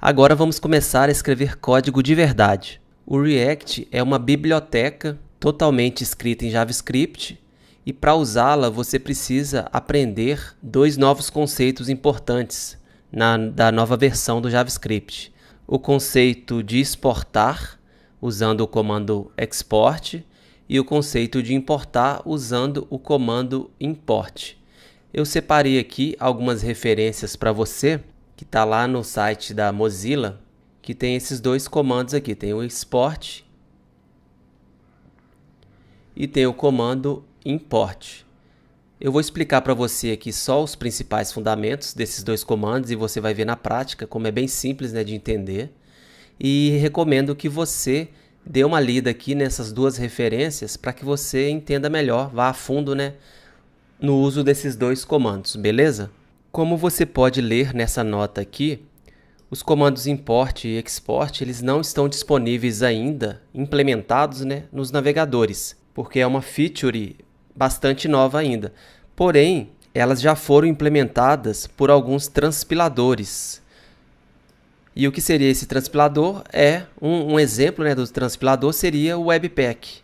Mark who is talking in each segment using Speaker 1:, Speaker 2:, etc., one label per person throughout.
Speaker 1: Agora vamos começar a escrever código de verdade. O React é uma biblioteca totalmente escrita em JavaScript e para usá-la você precisa aprender dois novos conceitos importantes da nova versão do JavaScript. O conceito de exportar usando o comando export e o conceito de importar usando o comando import. Eu separei aqui algumas referências para você que está lá no site da Mozilla, que tem esses dois comandos aqui, tem o export e tem o comando import. Eu vou explicar para você aqui só os principais fundamentos desses dois comandos e você vai ver na prática como é bem simples, né, de entender. E recomendo que você dê uma lida aqui nessas duas referências para que você entenda melhor, vá a fundo, né, no uso desses dois comandos, beleza? Como você pode ler nessa nota aqui, os comandos import e export eles não estão disponíveis ainda, implementados, né, nos navegadores, porque é uma feature bastante nova ainda. Porém, elas já foram implementadas por alguns transpiladores. E o que seria esse transpilador? Um exemplo, né, do transpilador seria o Webpack,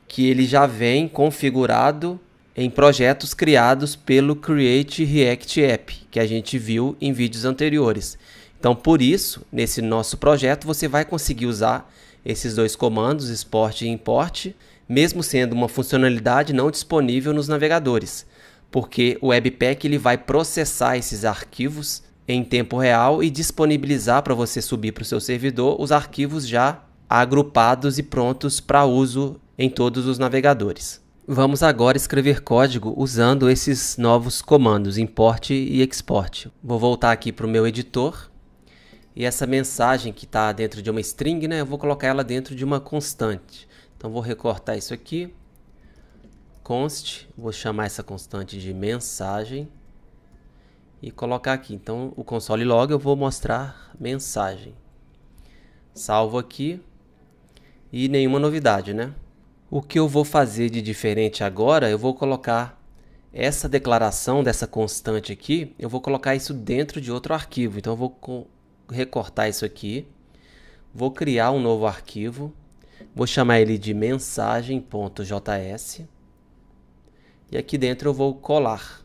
Speaker 1: que ele já vem configurado em projetos criados pelo Create React App, que a gente viu em vídeos anteriores. Então, por isso, nesse nosso projeto, você vai conseguir usar esses dois comandos, export e import, mesmo sendo uma funcionalidade não disponível nos navegadores, porque o Webpack ele vai processar esses arquivos em tempo real e disponibilizar para você subir para o seu servidor os arquivos já agrupados e prontos para uso em todos os navegadores. Vamos agora escrever código usando esses novos comandos, import e export. Vou voltar aqui para o meu editor e essa mensagem que está dentro de uma string, né, eu vou colocar ela dentro de uma constante. Então vou recortar isso aqui, const, vou chamar essa constante de mensagem e colocar aqui. Então o console log eu vou mostrar mensagem. Salvo aqui e nenhuma novidade, né? O que eu vou fazer de diferente agora, eu vou colocar essa declaração dessa constante aqui, eu vou colocar isso dentro de outro arquivo. Então eu vou recortar isso aqui, vou criar um novo arquivo, vou chamar ele de mensagem.js e aqui dentro eu vou colar.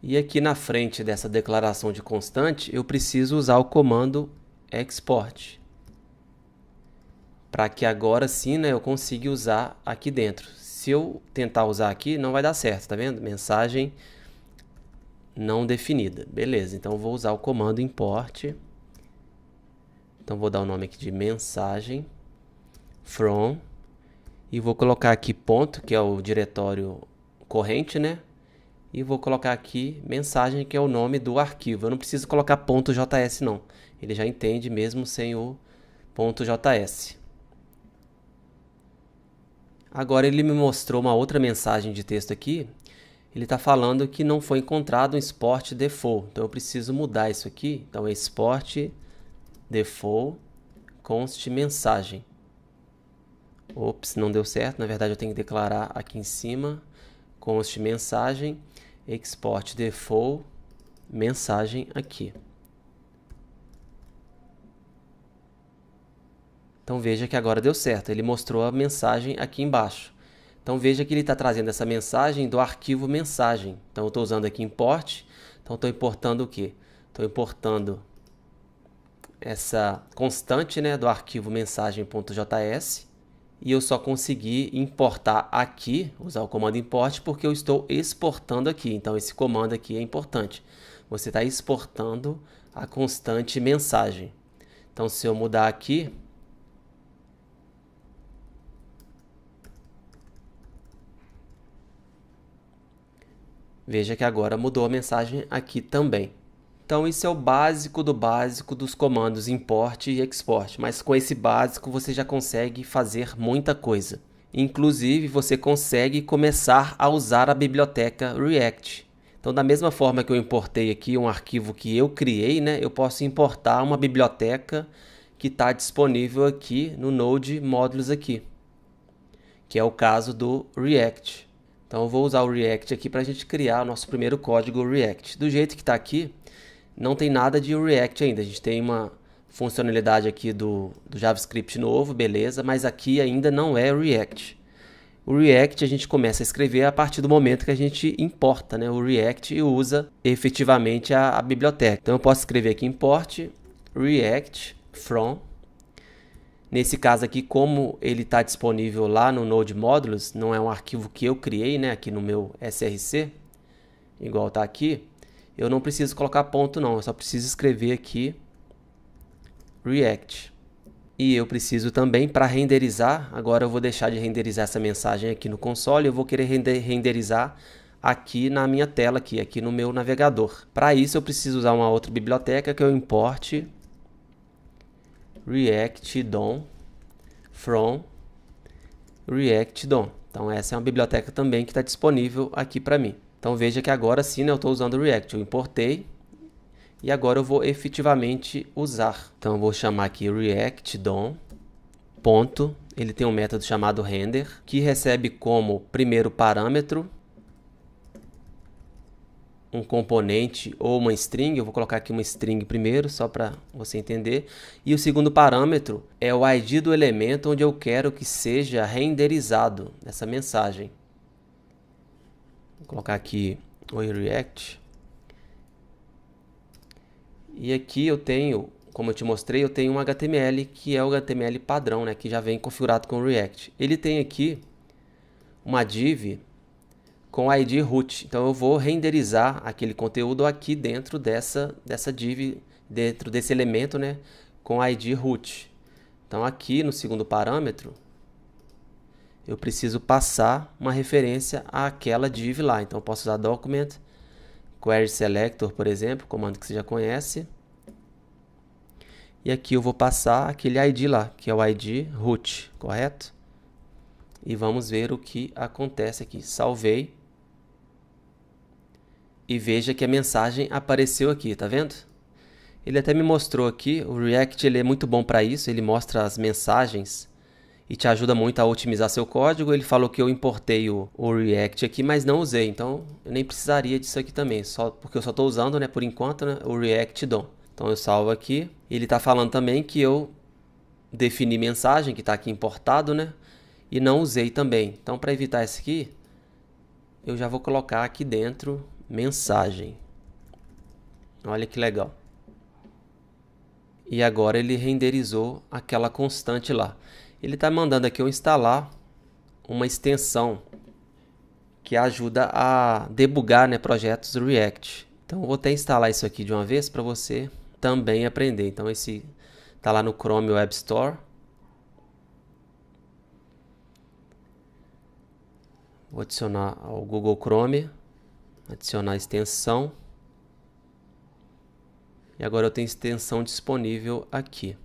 Speaker 1: E aqui na frente dessa declaração de constante, eu preciso usar o comando export. Para que agora sim, né, eu consiga usar aqui dentro. Se eu tentar usar aqui, não vai dar certo, tá vendo? Mensagem não definida. Beleza, então eu vou usar o comando import. Então vou dar o nome aqui de mensagem from e vou colocar aqui ponto, que é o diretório corrente, né? E vou colocar aqui mensagem, que é o nome do arquivo. Eu não preciso colocar .js não. Ele já entende mesmo sem o .js. Agora ele me mostrou uma outra mensagem de texto aqui. Ele está falando que não foi encontrado um export default. Então eu preciso mudar isso aqui. Então é export default const mensagem. Ops, não deu certo. Na verdade eu tenho que declarar aqui em cima const mensagem export default mensagem aqui. Então veja que agora deu certo, ele mostrou a mensagem aqui embaixo. Então veja que ele está trazendo essa mensagem do arquivo mensagem. Então eu estou usando aqui import, então estou importando o quê? Estou importando essa constante, né, do arquivo mensagem.js e eu só consegui importar aqui, usar o comando import, porque eu estou exportando aqui. Então esse comando aqui é importante. Você está exportando a constante mensagem. Então se eu mudar aqui, veja que agora mudou a mensagem aqui também. Então isso é o básico do básico dos comandos import e export. Mas com esse básico você já consegue fazer muita coisa. Inclusive você consegue começar a usar a biblioteca React. Então da mesma forma que eu importei aqui um arquivo que eu criei, né, eu posso importar uma biblioteca que está disponível aqui no Node Módulos aqui, que é o caso do React. Então eu vou usar o React aqui para a gente criar o nosso primeiro código React. Do jeito que está aqui, não tem nada de React ainda. A gente tem uma funcionalidade aqui do JavaScript novo, beleza, mas aqui ainda não é React. O React a gente começa a escrever a partir do momento que a gente importa, né, o React e usa efetivamente a biblioteca. Então eu posso escrever aqui import React from. Nesse caso aqui, como ele está disponível lá no Node Modules, não é um arquivo que eu criei, né, aqui no meu SRC, igual está aqui, eu não preciso colocar ponto não, eu só preciso escrever aqui React. E eu preciso também, para renderizar, agora eu vou deixar de renderizar essa mensagem aqui no console, eu vou querer renderizar aqui na minha tela, aqui no meu navegador. Para isso eu preciso usar uma outra biblioteca que eu importe React DOM from React DOM. Então essa é uma biblioteca também que está disponível aqui para mim. Então veja que agora sim, né, eu estou usando o React, eu importei e agora eu vou efetivamente usar. Então eu vou chamar aqui React DOM ponto, ele tem um método chamado render que recebe como primeiro parâmetro um componente ou uma string. Eu vou colocar aqui uma string primeiro, só para você entender. E o segundo parâmetro é o ID do elemento onde eu quero que seja renderizado essa mensagem. Vou colocar aqui o React. E aqui eu tenho, como eu te mostrei, eu tenho um HTML que é o HTML padrão, né, que já vem configurado com o React. Ele tem aqui uma div com ID root. Então eu vou renderizar aquele conteúdo aqui dentro dessa div, dentro desse elemento, né, com ID root. Então aqui no segundo parâmetro eu preciso passar uma referência àquela div lá. Então eu posso usar document query selector, por exemplo, comando que você já conhece. E aqui eu vou passar aquele ID lá, que é o ID root, correto? E vamos ver o que acontece aqui. Salvei. E veja que a mensagem apareceu aqui, tá vendo? Ele até me mostrou aqui, o React ele é muito bom para isso, ele mostra as mensagens e te ajuda muito a otimizar seu código. Ele falou que eu importei o React aqui, mas não usei, então eu nem precisaria disso aqui também, porque eu só estou usando, né, por enquanto, né, o React DOM. Então eu salvo aqui. Ele está falando também que eu defini mensagem, que está aqui importado, né, e não usei também. Então para evitar isso aqui, eu já vou colocar aqui dentro mensagem. Olha que legal. E agora ele renderizou aquela constante lá. Ele está mandando aqui eu instalar uma extensão que ajuda a debugar, né, projetos React. Então eu vou até instalar isso aqui de uma vez para você também aprender. Então esse está lá no Chrome Web Store. Vou adicionar ao Google Chrome. Adicionar a extensão. E agora eu tenho extensão disponível aqui.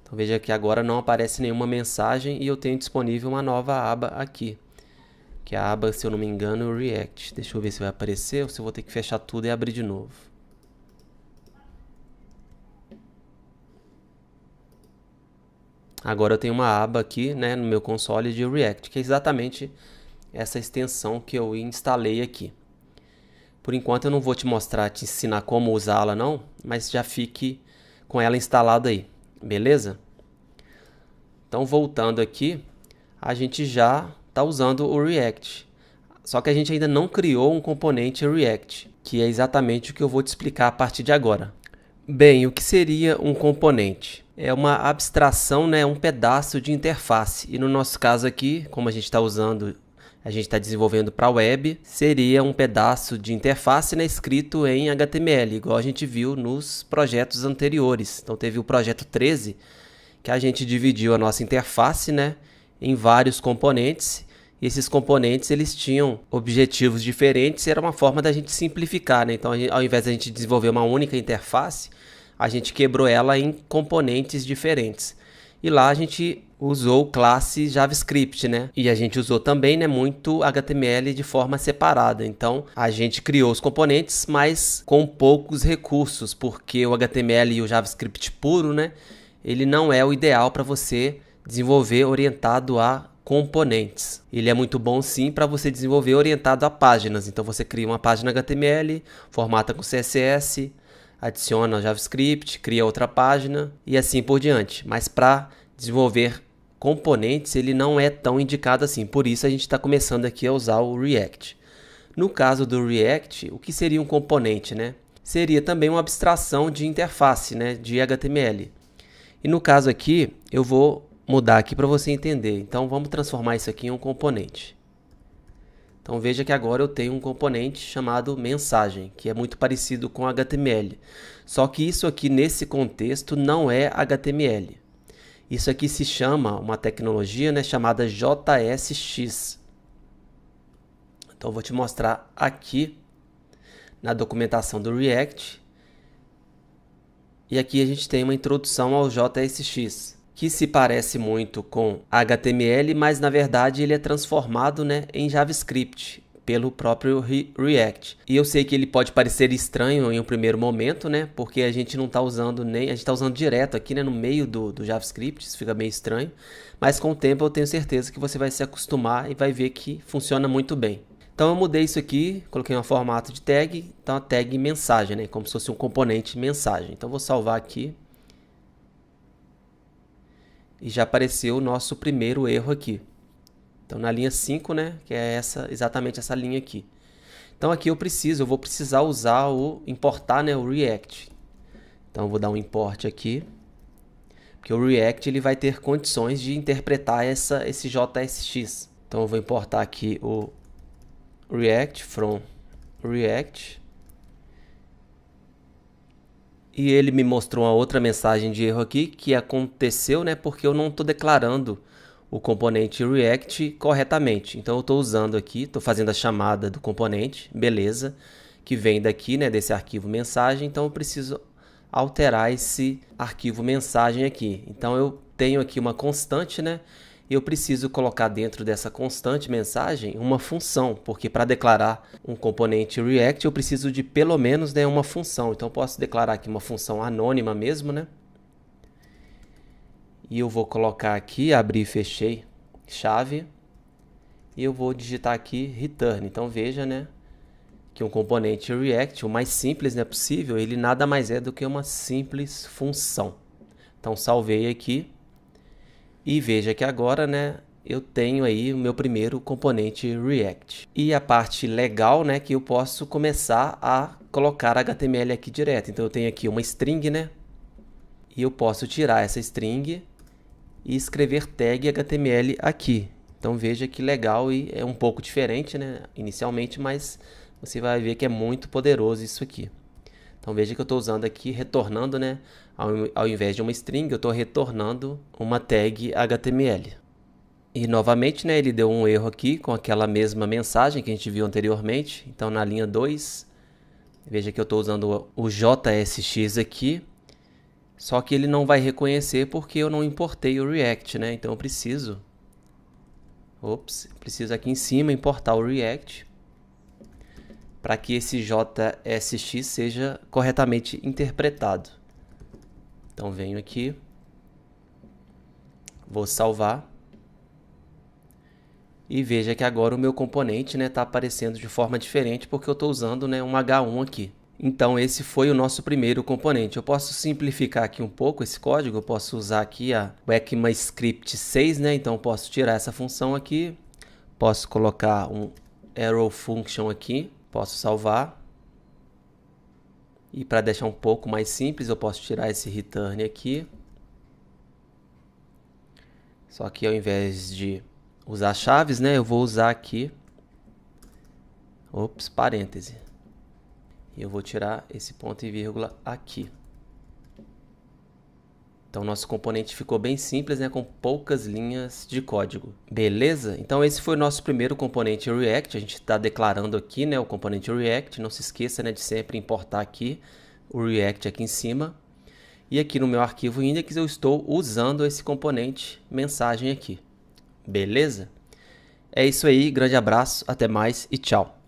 Speaker 1: Então veja que agora não aparece nenhuma mensagem e eu tenho disponível uma nova aba aqui. Que é a aba, se eu não me engano, React. Deixa eu ver se vai aparecer ou se eu vou ter que fechar tudo e abrir de novo. Agora eu tenho uma aba aqui, né, no meu console de React, que é exatamente essa extensão que eu instalei aqui. Por enquanto eu não vou te mostrar, te ensinar como usá-la não, mas já fique com ela instalada aí, beleza? Então voltando aqui, a gente já está usando o React. Só que a gente ainda não criou um componente React, que é exatamente o que eu vou te explicar a partir de agora. Bem, o que seria um componente? É uma abstração, né, um pedaço de interface. E no nosso caso aqui, como a gente está usando, a gente está desenvolvendo para a web, seria um pedaço de interface, né, escrito em HTML, igual a gente viu nos projetos anteriores. Então teve o projeto 13, que a gente dividiu a nossa interface, né, em vários componentes. E esses componentes eles tinham objetivos diferentes e era uma forma da gente simplificar, né? Então ao invés de a gente desenvolver uma única interface, a gente quebrou ela em componentes diferentes. E lá a gente usou classe JavaScript, né? E a gente usou também, né, muito HTML de forma separada. Então a gente criou os componentes, mas com poucos recursos, porque o HTML e o JavaScript puro, né, ele não é o ideal para você desenvolver orientado a componentes. Ele é muito bom sim para você desenvolver orientado a páginas. Então você cria uma página HTML, formata com CSS, adiciona JavaScript, cria outra página e assim por diante. Mas para desenvolver componentes ele não é tão indicado assim. Por isso a gente está começando aqui a usar o React. No caso do React, o que seria um componente, né? Seria também uma abstração de interface, né, de HTML. E no caso aqui, eu vou mudar aqui para você entender. Então vamos transformar isso aqui em um componente. Então veja que agora eu tenho um componente chamado mensagem, que é muito parecido com HTML. Só que isso aqui nesse contexto não é HTML. Isso aqui se chama uma tecnologia, né, chamada JSX. Então eu vou te mostrar aqui na documentação do React. E aqui a gente tem uma introdução ao JSX, que se parece muito com HTML, mas na verdade ele é transformado, né, em JavaScript pelo próprio React. E eu sei que ele pode parecer estranho em um primeiro momento, né, porque a gente não está usando a gente está usando direto aqui, né, no meio do JavaScript, isso fica meio estranho, mas com o tempo eu tenho certeza que você vai se acostumar e vai ver que funciona muito bem. Então eu mudei isso aqui, coloquei um formato de tag, então a tag mensagem, né, como se fosse um componente mensagem. Então vou salvar aqui. E já apareceu o nosso primeiro erro aqui. Então na linha 5, né, que é exatamente essa linha aqui. Então aqui eu vou precisar usar importar, né, o React. Então eu vou dar um import aqui, porque o React ele vai ter condições de interpretar esse JSX. Então eu vou importar aqui o React from React. E ele me mostrou uma outra mensagem de erro aqui que aconteceu, né, porque eu não estou declarando o componente React corretamente. Então eu estou usando aqui, estou fazendo a chamada do componente, beleza, que vem daqui, né, desse arquivo mensagem. Então eu preciso alterar esse arquivo mensagem aqui. Então eu tenho aqui uma constante, né? Eu preciso colocar dentro dessa constante mensagem uma função, porque para declarar um componente React eu preciso de pelo menos, né, uma função. Então eu posso declarar aqui uma função anônima mesmo, né? E eu vou colocar aqui, abrir e fechei, chave, e eu vou digitar aqui return. Então veja, né, que um componente React, o mais simples, né, possível, ele nada mais é do que uma simples função. Então salvei aqui. E veja que agora, né, eu tenho aí o meu primeiro componente React. E a parte legal, né, que eu posso começar a colocar HTML aqui direto. Então eu tenho aqui uma string, né, e eu posso tirar essa string e escrever tag HTML aqui. Então veja que legal, e é um pouco diferente, né, inicialmente, mas você vai ver que é muito poderoso isso aqui. Então veja que eu estou usando aqui, retornando, né, ao invés de uma string, eu estou retornando uma tag HTML. E novamente, né, ele deu um erro aqui com aquela mesma mensagem que a gente viu anteriormente. Então na linha 2, veja que eu estou usando o JSX aqui, só que ele não vai reconhecer porque eu não importei o React, né? Então eu preciso aqui em cima importar o React, para que esse JSX seja corretamente interpretado. Então venho aqui, vou salvar e veja que agora o meu componente, né, está aparecendo de forma diferente porque eu estou usando, né, um H1 aqui. Então esse foi o nosso primeiro componente. Eu posso simplificar aqui um pouco esse código, eu posso usar aqui o ECMAScript 6, né? Então eu posso tirar essa função aqui, posso colocar um arrow function aqui, posso salvar. E para deixar um pouco mais simples, eu posso tirar esse return aqui. Só que ao invés de usar chaves, né, eu vou usar aqui, parêntese. E eu vou tirar esse ponto e vírgula aqui. Então nosso componente ficou bem simples, né, com poucas linhas de código. Beleza? Então esse foi o nosso primeiro componente React. A gente está declarando aqui, né, o componente React. Não se esqueça, né, de sempre importar aqui o React aqui em cima. E aqui no meu arquivo index eu estou usando esse componente mensagem aqui. Beleza? É isso aí, grande abraço, até mais e tchau.